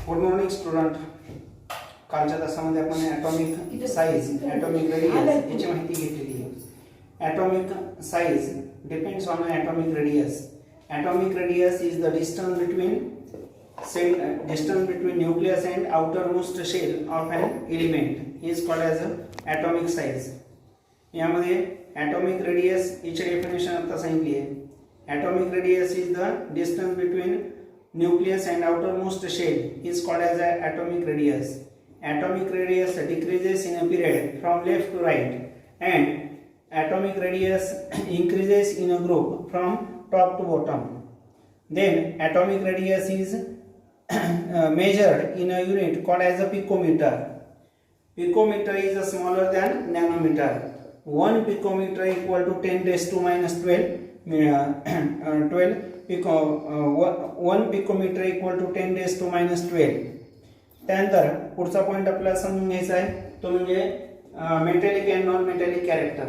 Good morning student. कालच्या तासामध्ये आपण ॲटॉमिक साइज, ॲटॉमिक रेडियस याची माहिती घेतलेली आहे. Atomic size depends on atomic radius. Atomic radius is the distance between nucleus and outermost shell of an element is called as atomic size. यामध्ये atomic radius याची definition आता सांगितली आहे. Atomic radius is the distance between nucleus and outermost shell is called as atomic radius. Atomic radius decreases in a period from left to right, and atomic radius increases in a group from top to bottom. Then atomic radius is measured in a unit called as a picometer. Picometer is smaller than nanometer. 1 picometer equal to 10 raised to minus 12 1 picometre equal to 10 raised to minus 12. त्यानंतर पुढचा point आपल्याला समजून घ्यायचा आहे तो म्हणजे metallic and non metallic character.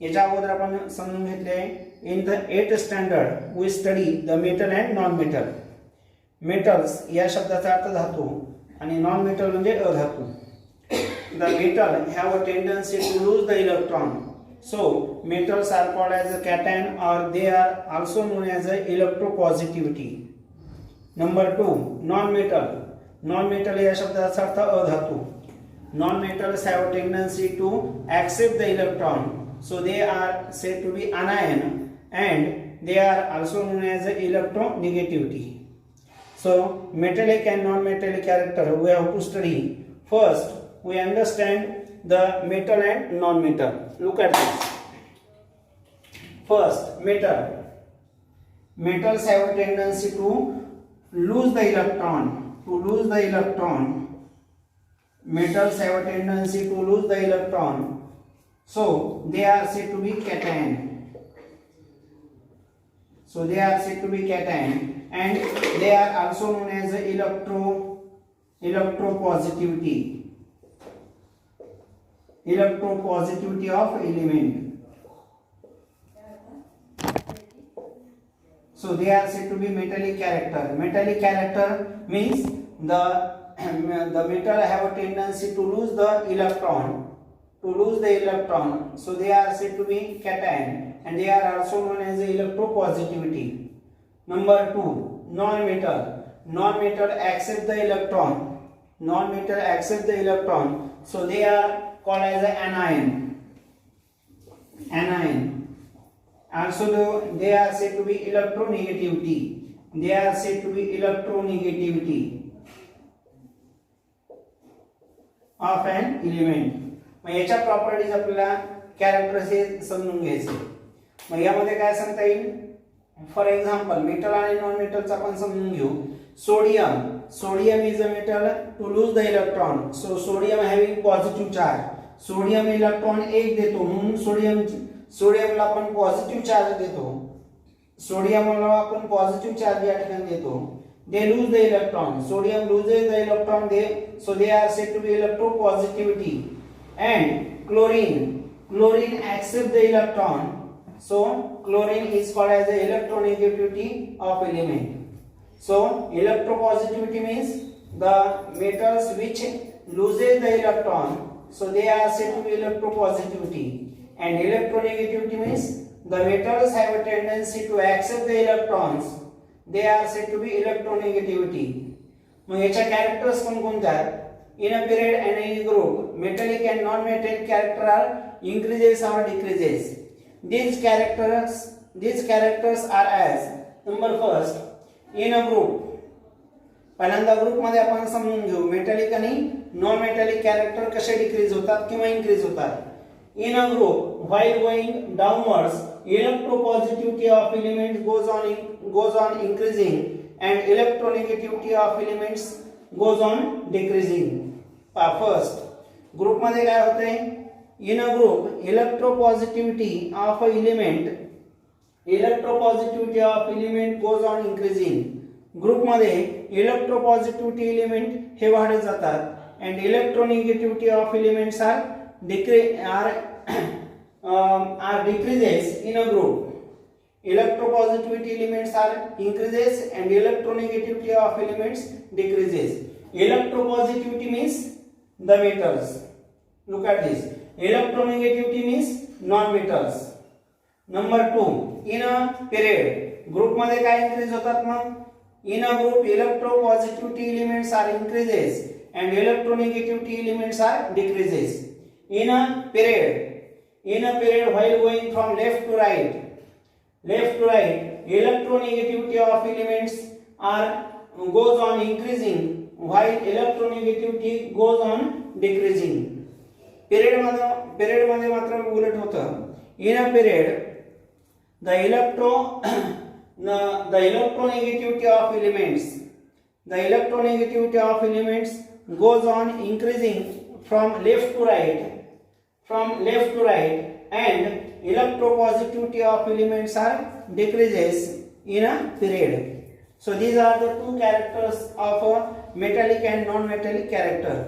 याच्या अगोदर आपण समजून घेतले आहे in the 8th standard we study the metal and non metal. Metals या शब्दाचा अर्थ धातू आणि नॉन मेटल म्हणजे अधातू. The metal have a tendency to lose the electron. So metals are called as a cation, or they are also known as a electropositivity. Number 2, non-metal. Non-metal या शब्दाचा अर्थ अधातू. Non-metals have a tendency to accept the electron, so they are said to be anion, and they are also known as electronegativity. So metallic and non-metallic character we have to study. First, we understand the metal and non-metal. Look at this. First, metal. Metals have a tendency to lose the electron. To lose the electron. Metals have a tendency to lose the electron. So they are said to be cation. So they are said to be cation, and they are also known as electropositivity. Electropositivity of element. So they are said to be metallic character. Metallic character means the metal have a tendency to lose the electron. To lose the electron, so they are said to be cation, and they are also known as electropositivity. Number 2, non-metal. Non-metal accept the electron. Non-metal accept the electron, so they are called as anion. Anion. Also they are said to be electronegativity. They are said to be electronegativity of an element. मग याच्या properties आपल्याला characteristic समजून घ्यायचे. मग यामध्ये काय सांगता येईल? For example metal आणि non मेटलचा आपण समजून घेऊ. Sodium is a metal to lose the electron. So sodium having positive charge. Sodium electron 1 देतो म्हणून सोडियमला आपण पॉझिटिव्ह चार्ज देतो. सोडियमला आपण पॉझिटिव्ह चार्ज या ठिकाणी देतो. They lose the electron. Sodium loses the electron. So they are said to be electropositivity. And chlorine accept the electron. So chlorine is called as the electronegativity of element. So electropositivity means the metals which loses the electron, so they are said to be electropositivity. And electronegativity means the metals have a tendency to accept the electrons, they are said to be electronegativity. मग याच्या characters कोणकोणत्या आहेत? In a period and in a group, metallic and non-metallic character are increases or decreases. These characters are as number first, in a group. पहिल्यांदा group मध्ये आपण समजून घेऊ metallic आणि non metallic character कसे डिक्रीज होतात किंवा इन्क्रीज होतात. In a group while going downwards, electropositivity of elements goes on increasing, and electronegativity of elements goes on decreasing. First, group मध्ये काय होते? In a group, electropositivity of element goes on increasing. Group मध्ये इलेक्ट्रोपॉझिटिव्हिटी element हे वाढत जातात, and electronegativity of elements are decreases in a group. electropositivity elements are increases and electronegativity of elements decreases. Electropositivity means the metals. Look at this. Electronegativity means non-metals. Number 2, in a period group मध्ये काय increase होतात मग? In a group electropositivity elements are increases and electronegativity elements are decreases. In a period while going from left to right, electronegativity of elements goes on increasing while electronegativity goes on decreasing. period मध्ये मात्र उलट होतं. In a period the electronegativity of elements goes on increasing from left to right and electropositivity of elements are decreases in a period. So these are the two characters of a metallic and non-metallic character.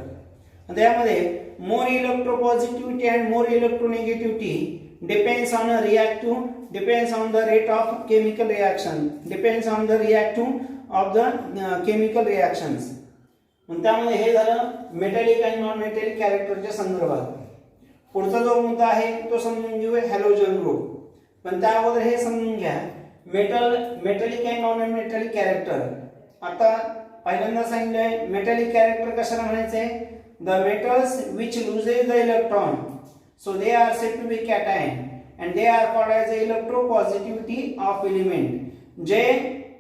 त्यामध्ये more electropositivity and more electronegativity depends on the rate of chemical reaction, depends on the chemical reactions. त्यामध्ये हे झालं metallic आणि non metallic कॅरेक्टरच्या संदर्भात. पुढचा जो मुद्दा आहे तो समजून घेऊया हॅलोजन ग्रुप. पण त्या अगोदर हे समजून घ्या metallic and non metallic character. आता पहिल्यांदा सांगितलंय मेटॅलिक कॅरेक्टर कशाला म्हणायचे? The metals which loses the electron, so they are said to be cation and they are called as electropositivity of element. जे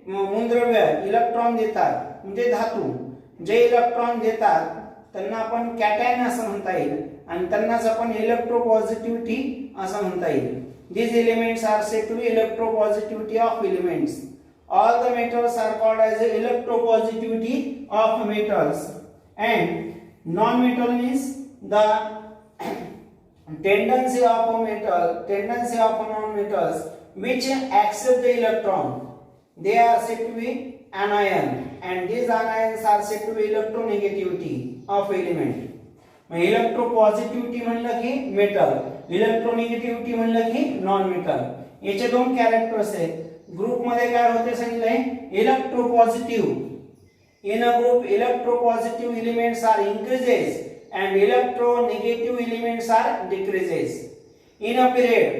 मूलद्रव्य इलेक्ट्रॉन देतात म्हणजे धातू जे इलेक्ट्रॉन देतात त्यांना आपण कॅटायन असं म्हणता येईल आणि त्यांनाच आपण इलेक्ट्रोपॉझिटिव्हिटी असं म्हणता येईल. These elements are said to be electropositivity of elements. All the metals are called as electropositivity of metals, and non-metal means the tendency of non-metals which accept the electron. They are said to be anion, and these anions are said to be electronegativity of element. इलेक्ट्रोपॉझिटिव्हिटी म्हणलं की metal, electronegativity म्हणलं की non metal. याचे दोन characters आहेत. Group मध्ये काय होते सांगितलंय? Electropositive. In a group electropositive elements are increases and electronegative elements are decreases. In a period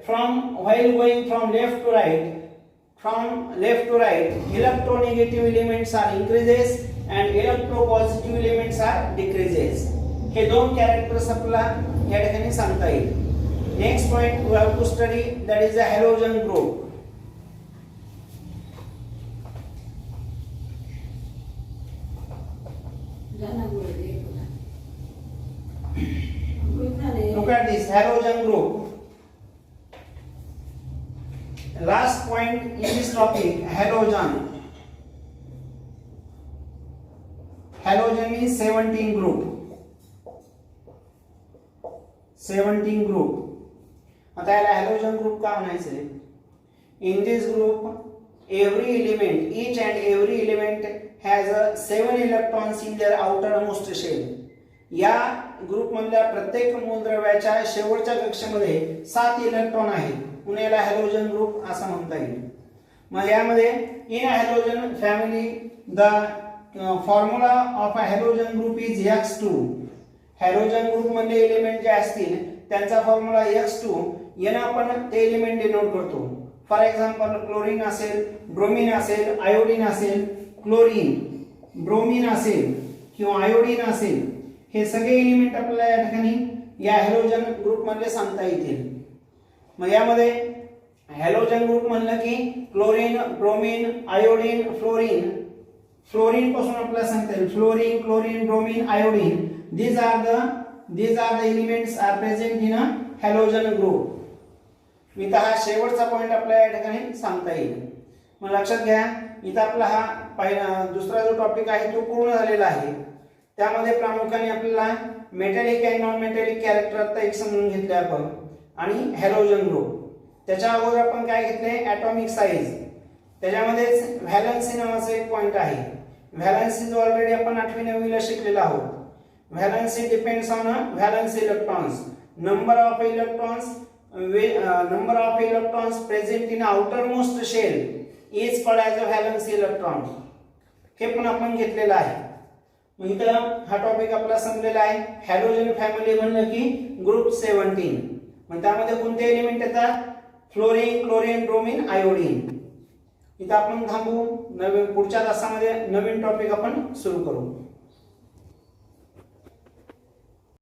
from while going from left to right electronegative elements are increases and electropositive elements are decreases. हे दोन characters आपल्याला या ठिकाणी सांगता येईल. Next point we have to study, that is the halogen group. Look at this halogen group. Last point in this topic, halogen. Halogen is 17 group. 17 group. आता याला halogen group का म्हणायचे? In this group, each and every element has 7 electrons in their outermost shell. या group मधल्या प्रत्येक मूलद्रव्याच्या शेवटच्या कक्षेमध्ये 7 electron आहेत. म्हणून याला हॅलोजन ग्रुप असं म्हणता येईल. मग यामध्ये in halogen family the formula of a halogen group is X2. Halogen group मधले एलिमेंट जे असतील त्यांचा फॉर्म्युला X2. याने आपण ते एलिमेंट डिनोट करतो. फॉर एक्झाम्पल क्लोरीन असेल, ब्रोमीन असेल, आयोडीन असेल, क्लोरीन, ब्रोमीन असेल किंवा आयोडीन असेल, हे सगळे एलिमेंट आपल्याला या ठिकाणी या हॅलोजन ग्रुप मधले सांगता येतील. मग यामध्ये हॅलोजन ग्रुप म्हणलं की chlorine, bromine, iodine, fluorine. Fluorine पासून आपल्याला सांगता येईल fluorine, chlorine, bromine, iodine. these are the elements are present in a halogen group. इथं हा शेवटचा पॉइंट आपल्याला या ठिकाणी सांगता येईल. मग लक्षात घ्या इथं आपला हा पहिला दुसरा जो टॉपिक आहे तो पूर्ण झालेला आहे. त्यामध्ये प्रामुख्याने आपल्याला metallic and non metallic character आता एक समजून घेतले आपण आणि हॅलोजन ग्रुप. त्याच्या अगोदर आपण काय घेतले? Atomic size. त्याच्यामध्येच व्हॅलन्सी नावाचा एक पॉइंट आहे. व्हॅलन्सी जो ऑलरेडी आपण 8वी 9वी ला शिकलेला आहोत. Valency depends on valence electrons, number of electrons number of electrons present in outermost shell is called as a valence electron. हे पण आपण घेतलेलं आहे. मग इथं हा टॉपिक आपला संपलेला आहे. हॅलोजन फॅमिली म्हणलं की ग्रुप 17. मग त्यामध्ये कोणते एलिमेंट येतात? Fluorine, chlorine, bromine, iodine. इथं आपण थांबू. पुढच्या तासामध्ये नवीन टॉपिक आपण सुरू करू.